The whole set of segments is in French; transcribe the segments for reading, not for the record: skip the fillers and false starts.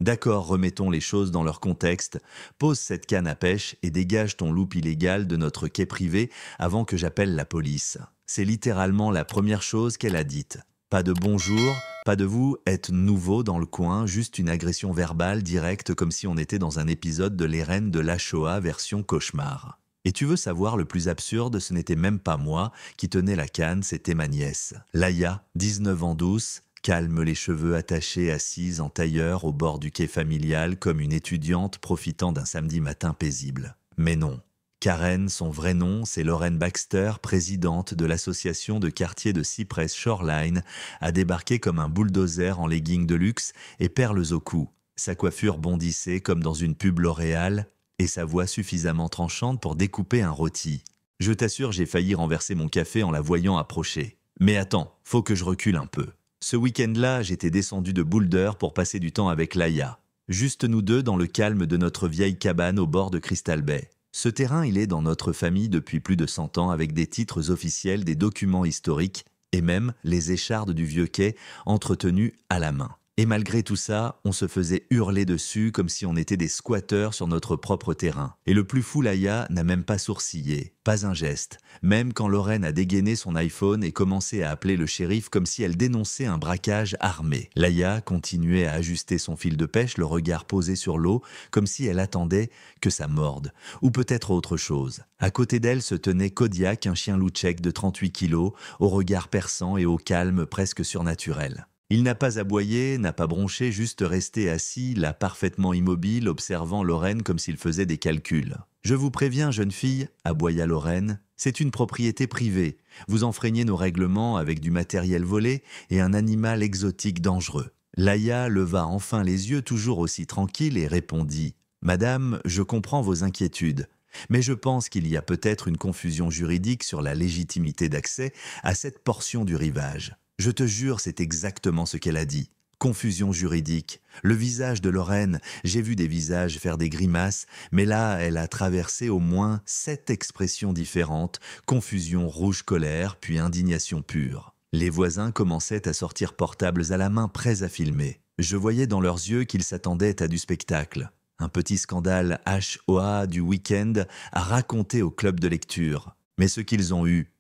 D'accord, remettons les choses dans leur contexte. Pose cette canne à pêche et dégage ton loop illégal de notre quai privé avant que j'appelle la police. C'est littéralement la première chose qu'elle a dite. Pas de bonjour, pas de vous êtes nouveau dans le coin, juste une agression verbale directe comme si on était dans un épisode de Les Reines de la Shoah version cauchemar. Et tu veux savoir le plus absurde, ce n'était même pas moi qui tenais la canne, c'était ma nièce. Laïa, 19 ans douce, calme les cheveux attachés, assise en tailleur au bord du quai familial comme une étudiante profitant d'un samedi matin paisible. Mais non. Karen, son vrai nom, c'est Lorraine Baxter, présidente de l'association de quartier de Cypress Shoreline, a débarqué comme un bulldozer en leggings de luxe et perles au cou. Sa coiffure bondissait comme dans une pub L'Oréal et sa voix suffisamment tranchante pour découper un rôti. Je t'assure, j'ai failli renverser mon café en la voyant approcher. Mais attends, faut que je recule un peu. Ce week-end-là, j'étais descendu de Boulder pour passer du temps avec Laïa. Juste nous deux dans le calme de notre vieille cabane au bord de Crystal Bay. Ce terrain, il est dans notre famille depuis plus de 100 ans avec des titres officiels, des documents historiques et même les échardes du vieux quai entretenues à la main. Et malgré tout ça, on se faisait hurler dessus comme si on était des squatteurs sur notre propre terrain. Et le plus fou, Laïa n'a même pas sourcillé, pas un geste. Même quand Lorraine a dégainé son iPhone et commencé à appeler le shérif comme si elle dénonçait un braquage armé. Laïa continuait à ajuster son fil de pêche, le regard posé sur l'eau, comme si elle attendait que ça morde. Ou peut-être autre chose. À côté d'elle se tenait Kodiak, un chien loup tchèque de 38 kilos, au regard perçant et au calme presque surnaturel. Il n'a pas aboyé, n'a pas bronché, juste resté assis, là parfaitement immobile, observant Lorraine comme s'il faisait des calculs. « Je vous préviens, jeune fille, » aboya Lorraine, « c'est une propriété privée. Vous enfreignez nos règlements avec du matériel volé et un animal exotique dangereux. » Laïa leva enfin les yeux, toujours aussi tranquille, et répondit « Madame, je comprends vos inquiétudes. Mais je pense qu'il y a peut-être une confusion juridique sur la légitimité d'accès à cette portion du rivage. » Je te jure, c'est exactement ce qu'elle a dit. Confusion juridique. Le visage de Lorraine, j'ai vu des visages faire des grimaces, mais là, elle a traversé au moins 7 expressions différentes, confusion rouge-colère, puis indignation pure. Les voisins commençaient à sortir portables à la main, prêts à filmer. Je voyais dans leurs yeux qu'ils s'attendaient à du spectacle. Un petit scandale HOA du week-end à raconter au club de lecture. Mais ce qu'ils ont eu,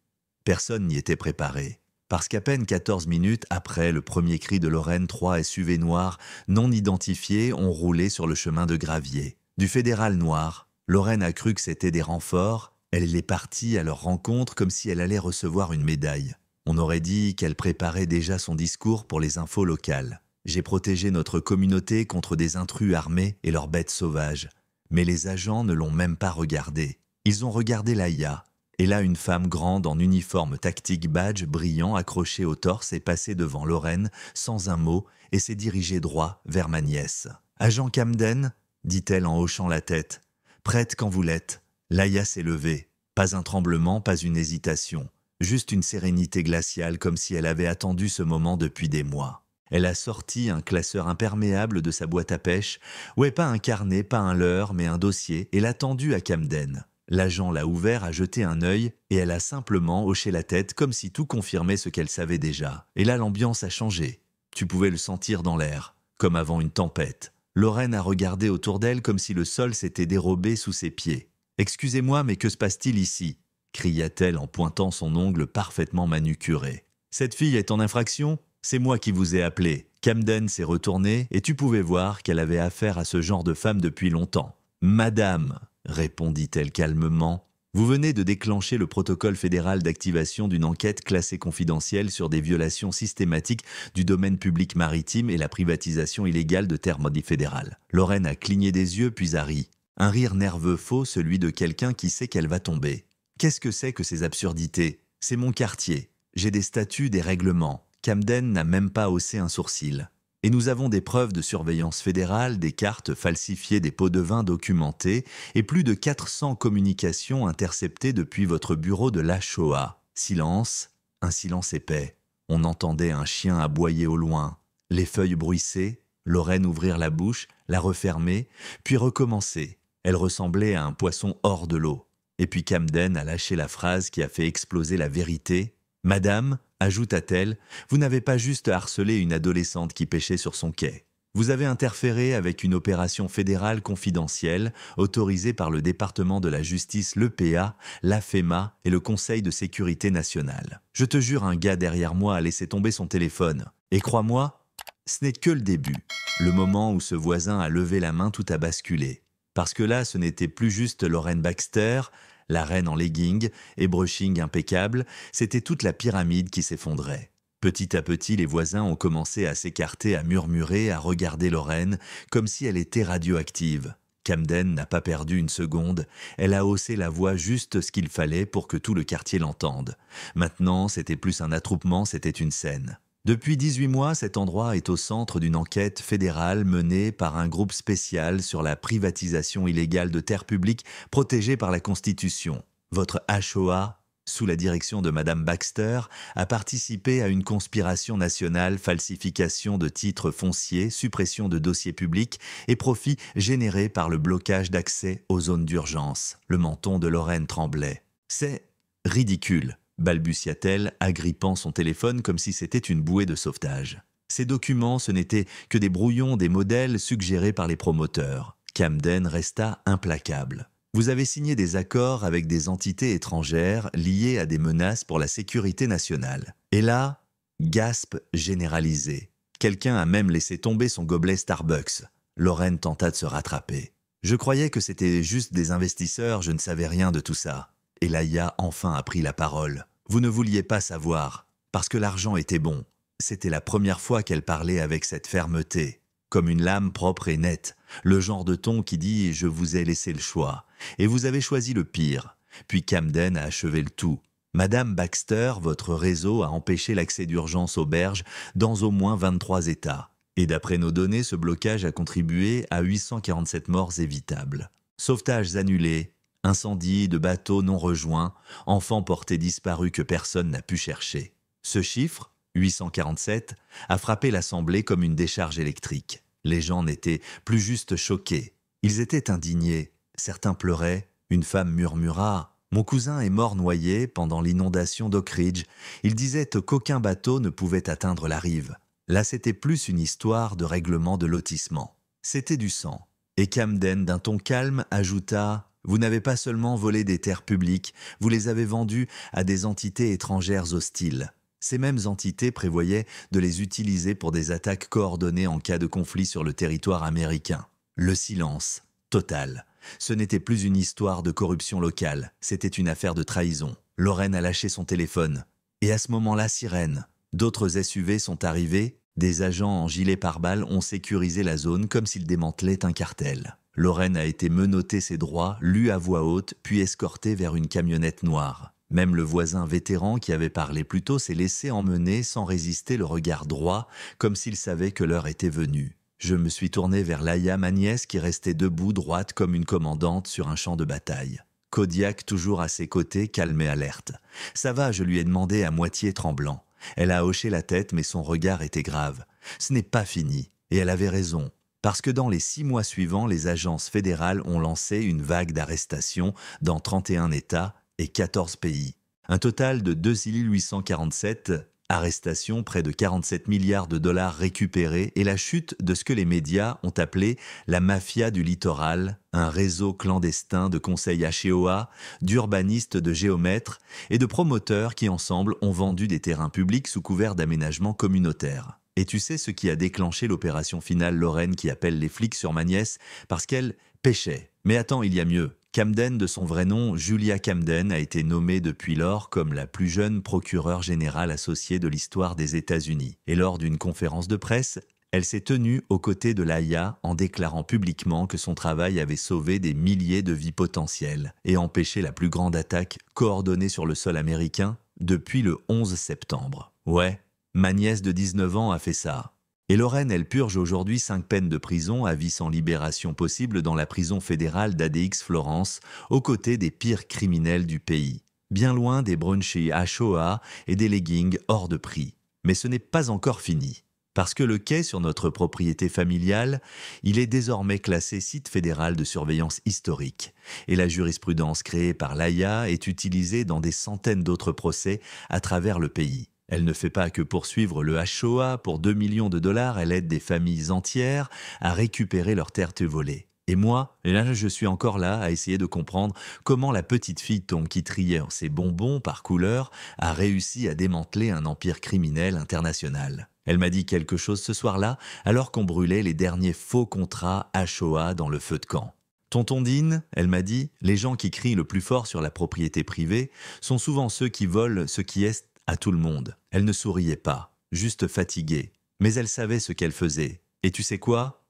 personne n'y était préparé. Parce qu'à peine 14 minutes après le premier cri de Lorraine, 3 SUV noirs non identifiés ont roulé sur le chemin de gravier. Du fédéral noir, Lorraine a cru que c'était des renforts. Elle est partie à leur rencontre comme si elle allait recevoir une médaille. On aurait dit qu'elle préparait déjà son discours pour les infos locales. J'ai protégé notre communauté contre des intrus armés et leurs bêtes sauvages. Mais les agents ne l'ont même pas regardé. Ils ont regardé Laïa. Et là, une femme grande en uniforme tactique badge brillant accroché au torse est passée devant Lorraine sans un mot et s'est dirigée droit vers ma nièce. « Agent Camden ?» dit-elle en hochant la tête. « Prête quand vous l'êtes. » Laïa s'est levée. Pas un tremblement, pas une hésitation. Juste une sérénité glaciale comme si elle avait attendu ce moment depuis des mois. Elle a sorti un classeur imperméable de sa boîte à pêche. Ouais, pas un carnet, pas un leurre, mais un dossier, et l'a tendu à Camden. L'agent l'a ouvert, a jeté un œil et elle a simplement hoché la tête comme si tout confirmait ce qu'elle savait déjà. Et là, l'ambiance a changé. Tu pouvais le sentir dans l'air, comme avant une tempête. Lorraine a regardé autour d'elle comme si le sol s'était dérobé sous ses pieds. « Excusez-moi, mais que se passe-t-il ici ?» cria-t-elle en pointant son ongle parfaitement manucuré. « Cette fille est en infraction ? C'est moi qui vous ai appelé. » Camden s'est retournée et tu pouvais voir qu'elle avait affaire à ce genre de femme depuis longtemps. « Madame !» répondit-elle calmement. « Vous venez de déclencher le protocole fédéral d'activation d'une enquête classée confidentielle sur des violations systématiques du domaine public maritime et la privatisation illégale de terres fédérales. » Lorraine a cligné des yeux puis a ri. Un rire nerveux faux, celui de quelqu'un qui sait qu'elle va tomber. « Qu'est-ce que c'est que ces absurdités ? C'est mon quartier. J'ai des statuts, des règlements. » Camden n'a même pas haussé un sourcil. Et nous avons des preuves de surveillance fédérale, des cartes falsifiées, des pots de vin documentés et plus de 400 communications interceptées depuis votre bureau de la Shoah. Silence, un silence épais. On entendait un chien aboyer au loin. Les feuilles bruissaient, Lorraine ouvrir la bouche, la refermer, puis recommencer. Elle ressemblait à un poisson hors de l'eau. Et puis Camden a lâché la phrase qui a fait exploser la vérité. « Madame », ajouta-t-elle, « vous n'avez pas juste harcelé une adolescente qui pêchait sur son quai. Vous avez interféré avec une opération fédérale confidentielle autorisée par le département de la justice, l'EPA, l'AFEMA et le Conseil de sécurité nationale. Je te jure, un gars derrière moi a laissé tomber son téléphone. Et crois-moi, ce n'est que le début. Le moment où ce voisin a levé la main, tout a basculé. Parce que là, ce n'était plus juste Lauren Baxter, la reine en legging et brushing impeccable, c'était toute la pyramide qui s'effondrait. Petit à petit, les voisins ont commencé à s'écarter, à murmurer, à regarder Lauren, comme si elle était radioactive. Camden n'a pas perdu une seconde, elle a haussé la voix juste ce qu'il fallait pour que tout le quartier l'entende. Maintenant, c'était plus un attroupement, c'était une scène. Depuis 18 mois, cet endroit est au centre d'une enquête fédérale menée par un groupe spécial sur la privatisation illégale de terres publiques protégées par la Constitution. Votre HOA, sous la direction de Madame Baxter, a participé à une conspiration nationale, falsification de titres fonciers, suppression de dossiers publics et profits générés par le blocage d'accès aux zones d'urgence. Le menton de Lauren tremblait. « C'est ridicule », balbutia-t-elle, agrippant son téléphone comme si c'était une bouée de sauvetage. Ces documents, ce n'étaient que des brouillons des modèles suggérés par les promoteurs. Camden resta implacable. Vous avez signé des accords avec des entités étrangères liées à des menaces pour la sécurité nationale. Et là, gasp généralisé. Quelqu'un a même laissé tomber son gobelet Starbucks. Lauren tenta de se rattraper. Je croyais que c'était juste des investisseurs, je ne savais rien de tout ça. Et Laïa enfin a pris la parole. Vous ne vouliez pas savoir, parce que l'argent était bon. C'était la première fois qu'elle parlait avec cette fermeté, comme une lame propre et nette, le genre de ton qui dit « je vous ai laissé le choix ». Et vous avez choisi le pire. Puis Camden a achevé le tout. Madame Baxter, votre réseau a empêché l'accès d'urgence aux berges dans au moins 23 États. Et d'après nos données, ce blocage a contribué à 847 morts évitables. Sauvetages annulés, incendies de bateaux non rejoints, enfants portés disparus que personne n'a pu chercher. Ce chiffre, 847, a frappé l'Assemblée comme une décharge électrique. Les gens n'étaient plus juste choqués. Ils étaient indignés. Certains pleuraient. Une femme murmura « Mon cousin est mort noyé pendant l'inondation d'Oak Ridge. Il disait qu'aucun bateau ne pouvait atteindre la rive. » Là, c'était plus une histoire de règlement de lotissement. C'était du sang. Et Camden, d'un ton calme, ajouta « Vous n'avez pas seulement volé des terres publiques, vous les avez vendues à des entités étrangères hostiles. » Ces mêmes entités prévoyaient de les utiliser pour des attaques coordonnées en cas de conflit sur le territoire américain. Le silence total. Ce n'était plus une histoire de corruption locale, c'était une affaire de trahison. Lauren a lâché son téléphone. Et à ce moment-là, sirène. D'autres SUV sont arrivés, des agents en gilet pare-balles ont sécurisé la zone comme s'ils démantelaient un cartel. Lauren a été menottée ses droits, lue à voix haute, puis escortée vers une camionnette noire. Même le voisin vétéran qui avait parlé plus tôt s'est laissé emmener sans résister le regard droit, comme s'il savait que l'heure était venue. Je me suis tourné vers Laïa, ma nièce, qui restait debout, droite comme une commandante sur un champ de bataille. Kodiak, toujours à ses côtés, calme et alerte. « Ça va », je lui ai demandé à moitié tremblant. Elle a hoché la tête, mais son regard était grave. Ce n'est pas fini. Et elle avait raison. Parce que dans les 6 mois suivants, les agences fédérales ont lancé une vague d'arrestations dans 31 États et 14 pays. Un total de 2847 arrestations, près de 47 milliards de dollars récupérés et la chute de ce que les médias ont appelé la mafia du littoral, un réseau clandestin de conseils HOA, d'urbanistes, de géomètres et de promoteurs qui ensemble ont vendu des terrains publics sous couvert d'aménagement communautaire. Et tu sais ce qui a déclenché l'opération finale Lauren qui appelle les flics sur ma nièce parce qu'elle pêchait. Mais attends, il y a mieux. Camden, de son vrai nom, Julia Camden, a été nommée depuis lors comme la plus jeune procureure générale associée de l'histoire des États-Unis. Et lors d'une conférence de presse, elle s'est tenue aux côtés de Laïa en déclarant publiquement que son travail avait sauvé des milliers de vies potentielles et empêché la plus grande attaque coordonnée sur le sol américain depuis le 11 septembre. Ouais, ma nièce de 19 ans a fait ça. Et Lauren, elle purge aujourd'hui 5 peines de prison à vie sans libération possible dans la prison fédérale d'ADX Florence, aux côtés des pires criminels du pays. Bien loin des brunchies HOA et des leggings hors de prix. Mais ce n'est pas encore fini. Parce que le quai sur notre propriété familiale, il est désormais classé site fédéral de surveillance historique. Et la jurisprudence créée par l'AIA est utilisée dans des centaines d'autres procès à travers le pays. Elle ne fait pas que poursuivre le Shoah. Pour 2 millions de dollars, elle aide des familles entières à récupérer leurs terres volées. Et moi, et là je suis encore là à essayer de comprendre comment la petite fille Tom qui triait ses bonbons par couleur a réussi à démanteler un empire criminel international. Elle m'a dit quelque chose ce soir-là, alors qu'on brûlait les derniers faux contrats Shoah dans le feu de camp. Tonton Dean, elle m'a dit, les gens qui crient le plus fort sur la propriété privée sont souvent ceux qui volent ce qui est à tout le monde. Elle ne souriait pas, juste fatiguée, mais elle savait ce qu'elle faisait. Et tu sais quoi ?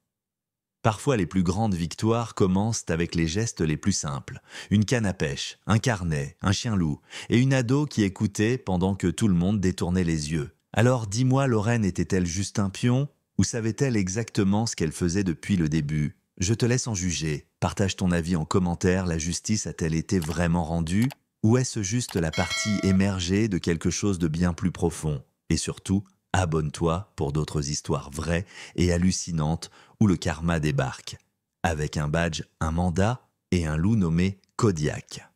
Parfois, les plus grandes victoires commencent avec les gestes les plus simples. Une canne à pêche, un carnet, un chien-loup et une ado qui écoutait pendant que tout le monde détournait les yeux. Alors dis-moi, Lorraine était-elle juste un pion ou savait-elle exactement ce qu'elle faisait depuis le début ? Je te laisse en juger. Partage ton avis en commentaire. La justice a-t-elle été vraiment rendue ? Ou est-ce juste la partie émergée de quelque chose de bien plus profond ? Et surtout, abonne-toi pour d'autres histoires vraies et hallucinantes où le karma débarque, avec un badge, un mandat et un loup nommé Kodiak.